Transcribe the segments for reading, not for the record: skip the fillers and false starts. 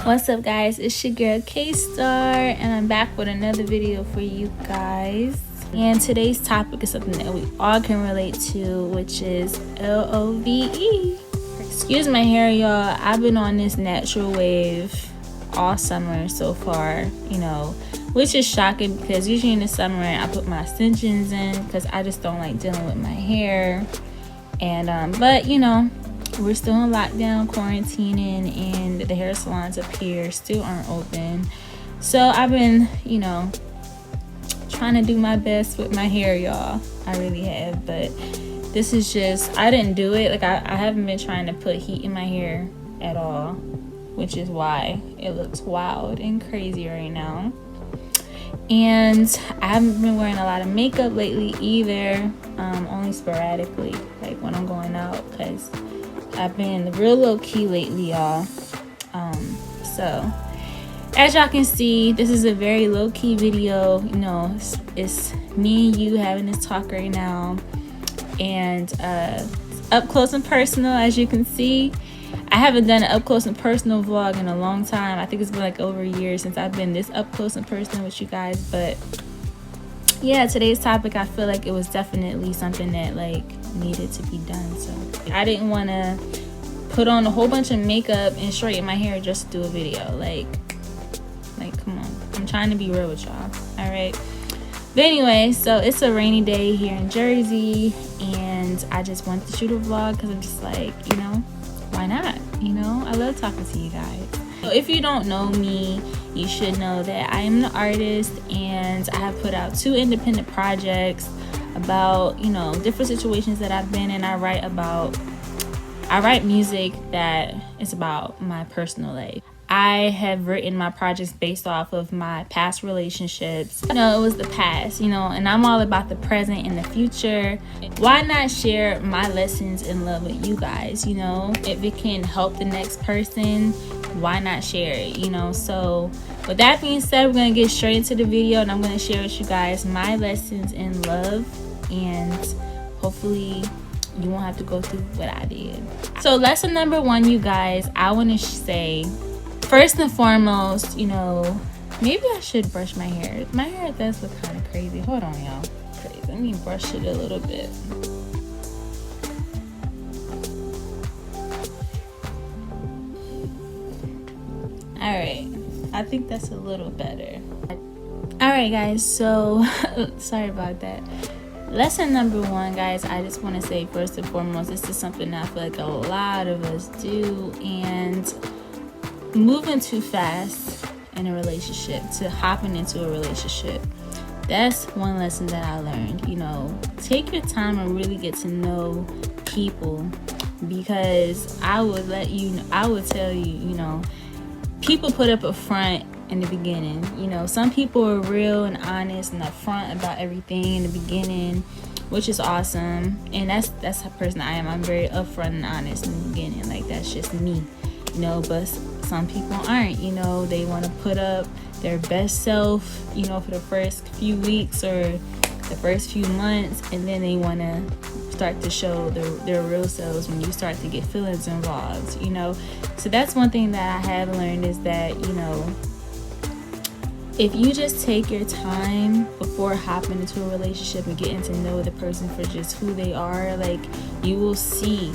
What's up, guys? It's your girl K-Star, and I'm back with another video for you guys. And today's topic is something that we all can relate to, which is LOVE. Excuse my hair, y'all. I've been on this natural wave all summer so far, which is shocking because usually in the summer I put my extensions in because I just don't like dealing with my hair. And but we're still in lockdown, quarantining, and the hair salons up here still aren't open. So I've been, trying to do my best with my hair, y'all. I really have, but this is just, I didn't do it. Like, I haven't been trying to put heat in my hair at all, which is why it looks wild and crazy right now. And I haven't been wearing a lot of makeup lately either, only sporadically, like when I'm going out, because I've been real low-key lately, y'all. So as y'all can see, this is a very low-key video. It's me and you having this talk right now, and up close and personal. As you can see, I haven't done an up close and personal vlog in a long time. I think it's been like over a year since I've been this up close and personal with you guys. But yeah, today's topic, I feel like it was definitely something that needed to be done. So I didn't want to put on a whole bunch of makeup and straighten my hair just to do a video. Like come on, I'm trying to be real with y'all. All right, but anyway, so it's a rainy day here in Jersey, and I just wanted to shoot a vlog because I'm just like, why not? I love talking to you guys. So if you don't know me, you should know that I am an artist, and I have put out 2 independent projects about different situations that I've been in. I write music that is about my personal life. I have written my projects based off of my past relationships. It was the past, and I'm all about the present and the future. Why not share my lessons in love with you guys? If it can help the next person, why not share it? So with that being said, we're gonna get straight into the video, and I'm gonna share with you guys my lessons in love, and hopefully you won't have to go through what I did. So lesson number 1, you guys, I want to say, first and foremost, maybe I should brush my hair. My hair does look kind of crazy. Hold on, y'all. Crazy. Let me brush it a little bit. All right, I think that's a little better. All right, guys, so sorry about that. Lesson number 1, guys, I just want to say, first and foremost, this is something I feel like a lot of us do, and moving too fast in a relationship, to hopping into a relationship, that's one lesson that I learned. Take your time and really get to know people, because I would tell you, people put up a front in the beginning. Some people are real and honest and upfront about everything in the beginning, which is awesome, and that's the person I am. I'm very upfront and honest in the beginning. Like, that's just me, but some people aren't. They want to put up their best self, for the first few weeks or the first few months, and then they want to start to show their real selves when you start to get feelings involved. So that's one thing that I have learned, is that if you just take your time before hopping into a relationship and getting to know the person for just who they are, you will see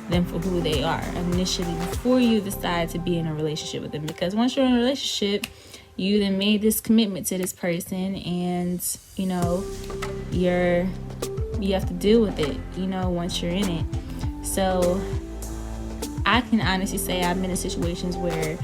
them for who they are initially before you decide to be in a relationship with them. Because once you're in a relationship, you then made this commitment to this person, and you have to deal with it once you're in it. So I can honestly say I've been in situations where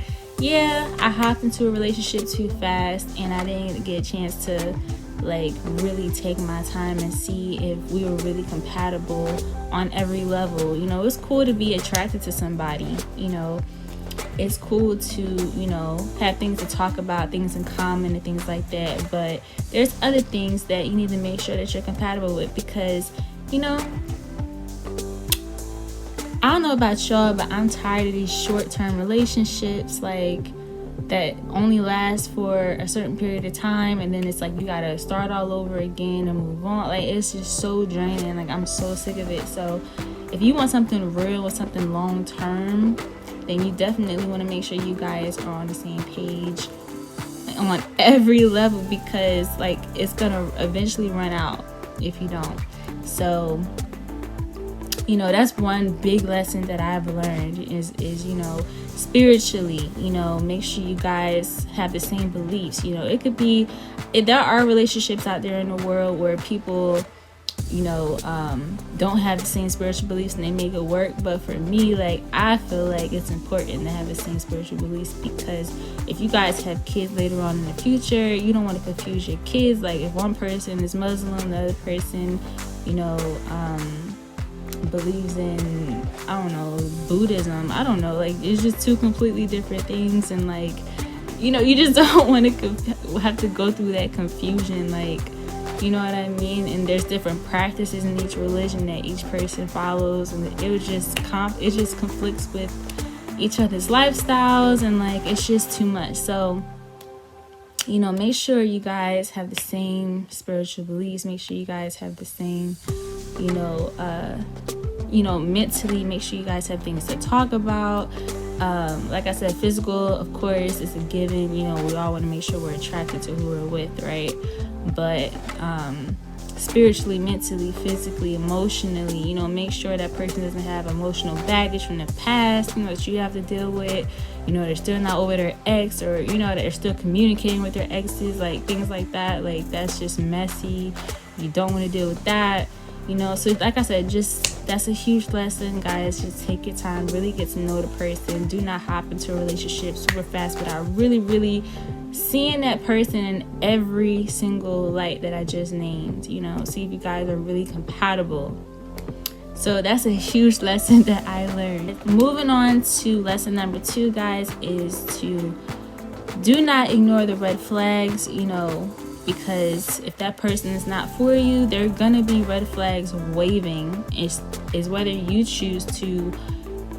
I hopped into a relationship too fast, and I didn't get a chance to really take my time and see if we were really compatible on every level. It's cool to be attracted to somebody. It's cool to have things to talk about, things in common and things like that, but there's other things that you need to make sure that you're compatible with, because I don't know about y'all, but I'm tired of these short-term relationships that only last for a certain period of time, and then it's you gotta start all over again and move on. It's just so draining. I'm so sick of it. So if you want something real or something long-term, then you definitely want to make sure you guys are on the same page on every level, because like it's gonna eventually run out if you don't. So you know, that's one big lesson that I've learned is you know, spiritually, you know, make sure you guys have the same beliefs. You know, it could be, there are relationships out there in the world where people, you know, don't have the same spiritual beliefs and they make it work. But for me, like, I feel like it's important to have the same spiritual beliefs, because if you guys have kids later on in the future, you don't want to confuse your kids. Like, if one person is Muslim, the other person, you know, believes in, I don't know, Buddhism, I don't know, like, it's just two completely different things. And like, you know, you just don't want to have to go through that confusion, like, you know what I mean? And there's different practices in each religion that each person follows, and it just conflicts with each other's lifestyles, and like, it's just too much. So, you know, make sure you guys have the same spiritual beliefs. Make sure you guys have the same, you know, mentally, make sure you guys have things to talk about. Like I said, physical, of course, is a given. You know, we all want to make sure we're attracted to who we're with, right? But spiritually, mentally, physically, emotionally, you know, make sure that person doesn't have emotional baggage from the past, you know, that you have to deal with. You know, they're still not over their ex, or, you know, they're still communicating with their exes, like things like that. Like, that's just messy. You don't want to deal with that. You know, so like I said, just, that's a huge lesson, guys. Just take your time, really get to know the person. Do not hop into a relationship super fast without really seeing that person in every single light that I just named. You know, see if you guys are really compatible. So that's a huge lesson that I learned. Moving on to lesson number 2, guys, is to do not ignore the red flags, you know, because if that person is not for you, there are gonna be red flags waving. Is whether you choose to,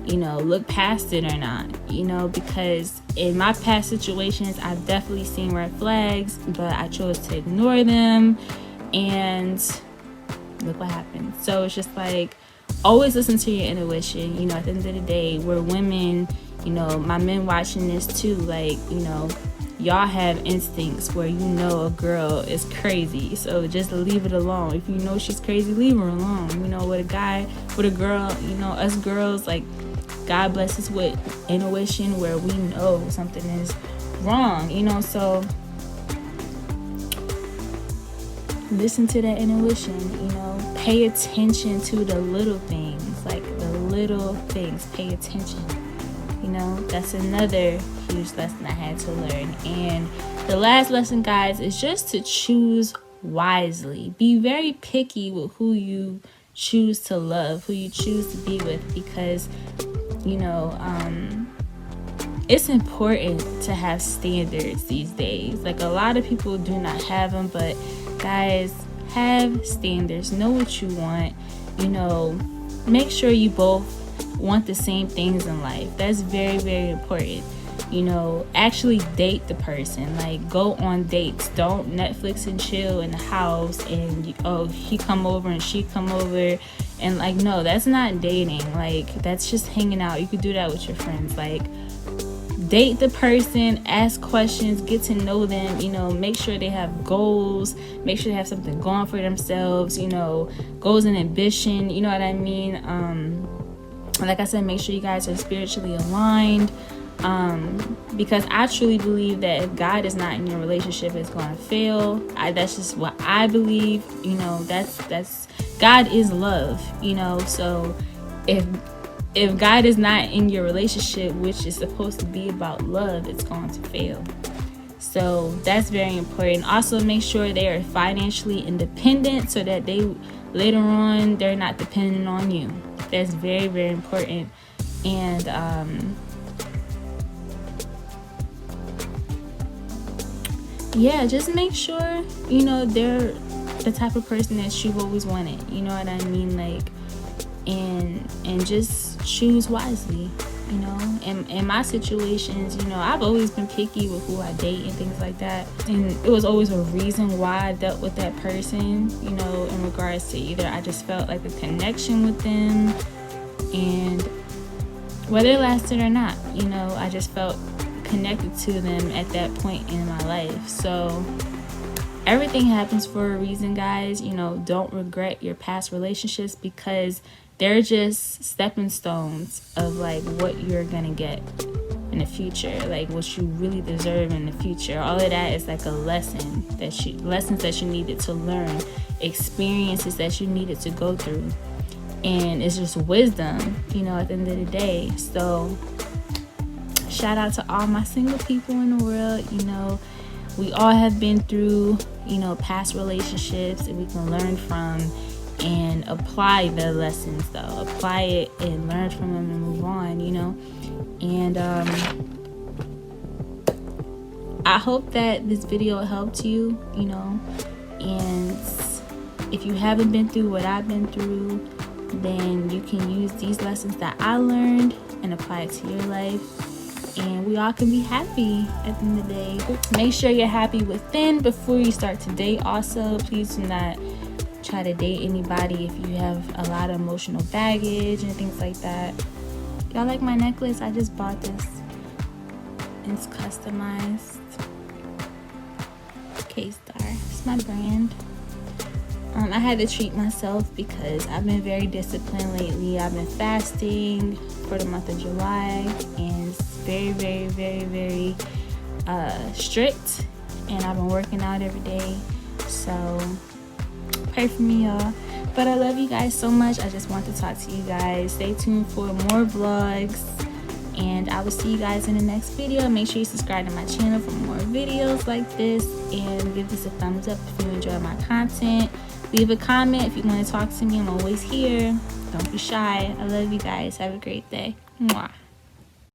you know, look past it or not, you know, because in my past situations, I've definitely seen red flags, but I chose to ignore them, and look what happened. So it's just like, always listen to your intuition. You know, at the end of the day, we're women, you know, my men watching this too, like, you know, y'all have instincts where you know a girl is crazy, so just leave it alone. If you know she's crazy, leave her alone. You know, with a girl, you know, us girls, like, God bless us with intuition where we know something is wrong, you know. So listen to that intuition, you know, pay attention to the little things, like the little things, pay attention. You know, that's another huge lesson I had to learn. And the last lesson, guys, is just to choose wisely. Be very picky with who you choose to love, who you choose to be with, because, you know, it's important to have standards these days. Like, a lot of people do not have them, but guys, have standards. Know what you want. You know, make sure you both want the same things in life. That's very, very important. You know, actually date the person. Like, go on dates. Don't Netflix and chill in the house and he come over and she come over, and like, no, that's not dating. Like, that's just hanging out. You could do that with your friends. Like, date the person, ask questions, get to know them, you know, make sure they have goals, make sure they have something going for themselves, you know, goals and ambition, you know what I mean? Like I said, make sure you guys are spiritually aligned, because I truly believe that if God is not in your relationship, it's going to fail. That's just what I believe. You know, that's God is love, you know. So if God is not in your relationship, which is supposed to be about love, it's going to fail. So that's very important. Also, make sure they are financially independent so that they later on, they're not dependent on you. That's very, very important. And yeah, just make sure, you know, they're the type of person that you've always wanted. You know what I mean? Like, and just choose wisely, you know. In my situations, you know, I've always been picky with who I date and things like that, and it was always a reason why I dealt with that person, you know, in regards to either I just felt like a connection with them, and whether it lasted or not, you know, I just felt connected to them at that point in my life. So everything happens for a reason, guys. You know, don't regret your past relationships, because they're just stepping stones of like what you're gonna get in the future, like what you really deserve in the future. All of that is like a lessons that you needed to learn, experiences that you needed to go through, and it's just wisdom, you know, at the end of the day. So shout out to all my single people in the world. You know, we all have been through, you know, past relationships, and we can learn from and apply the lessons, though. Apply it and learn from them and move on, you know. And I hope that this video helped you, you know. And if you haven't been through what I've been through, then you can use these lessons that I learned and apply it to your life. And we all can be happy at the end of the day. Make sure you're happy within before you start to date. Also, please do not try to date anybody if you have a lot of emotional baggage and things like that. Y'all like my necklace? I just bought this. It's customized. K-Star. It's my brand. I had to treat myself because I've been very disciplined lately. I've been fasting for the month of July, and it's very, very, very, very strict. And I've been working out every day. So pray for me, y'all. But I love you guys so much. I just want to talk to you guys. Stay tuned for more vlogs, and I will see you guys in the next video. Make sure you subscribe to my channel for more videos like this, and give this a thumbs up if you enjoy my content. Leave a comment if you want to talk to me. I'm always here. Don't be shy. I love you guys. Have a great day. Mwah.